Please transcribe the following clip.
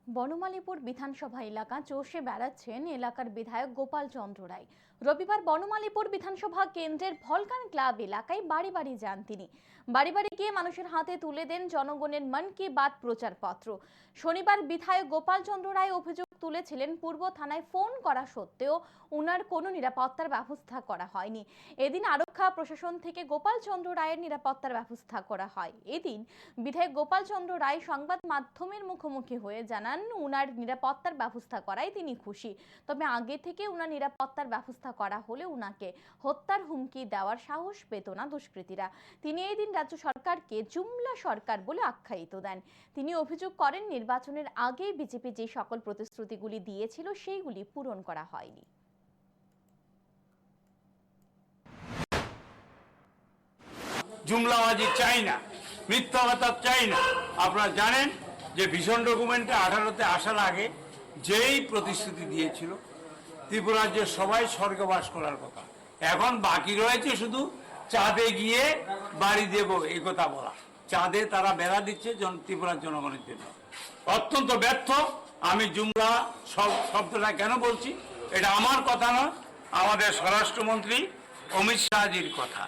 বনমালীপুর বিধানসভা এলাকা চষে বেড়াচ্ছেন এলাকার বিধায়ক গোপাল চন্দ্র রায়। রবিবার বনমালীপুর বিধানসভা কেন্দ্রের ভলকান ক্লাব এলাকায় বাড়ি বাড়ি যান তিনি। বাড়ি বাড়ি গিয়ে মানুষের হাতে তুলে দেন জনগণের মন কি বাত প্রচারপত্র। শনিবার বিধায়ক গোপাল চন্দ্র রায় অভিযোগ তুলেছিলেন পূর্ব থানায় ফোন করা সত্ত্বেও উনার কোনো নিরাপত্তার ব্যবস্থা করা হয়নি। এদিন আরক্ষা প্রশাসন থেকে গোপাল চন্দ্র রায়ের নিরাপত্তার ব্যবস্থা করা হয়। এদিন বিধায়ক গোপাল চন্দ্র রায় সংবাদ মাধ্যমের মুখোমুখি হয়ে জানান উনার নিরাপত্তার ব্যবস্থা করায় তিনি খুশি, তবে আগে থেকে উনার নিরাপত্তার ব্যবস্থা করা হলে উনাকে হত্যার হুমকি দেওয়ার সাহস পেত না দুষ্কৃতীরা। তিনি এই দিন রাজ্য সরকারকে জুমলা সরকার বলে আখ্যায়িত দেন। তিনি অভিযোগ করেন নির্বাচনের আগেই বিজেপি যে সকল প্রতিশ্রুতিগুলি দিয়েছিল সেইগুলি পূরণ করা হয়নি। জুমলাবাজি চাই না, মিথ্যা কথা চাই না। আপনারা জানেন যে ভিশন ডকুমেন্টে 18তে আসার আগে যেই প্রতিশ্রুতি দিয়েছিল ত্রিপুরার যে সবাই স্বর্গে বাস করার কথা, এখন বাকি রয়েছে শুধু চাঁদে গিয়ে বাড়ি দেব এই কথা বলা। চাঁদে তারা বেড়া দিচ্ছে ত্রিপুরার জনগণের জন্য, অত্যন্ত ব্যর্থ। আমি জুমলা শব্দটা কেন বলছি, এটা আমার কথা নয়, আমাদের স্বরাষ্ট্রমন্ত্রী অমিত শাহজির কথা।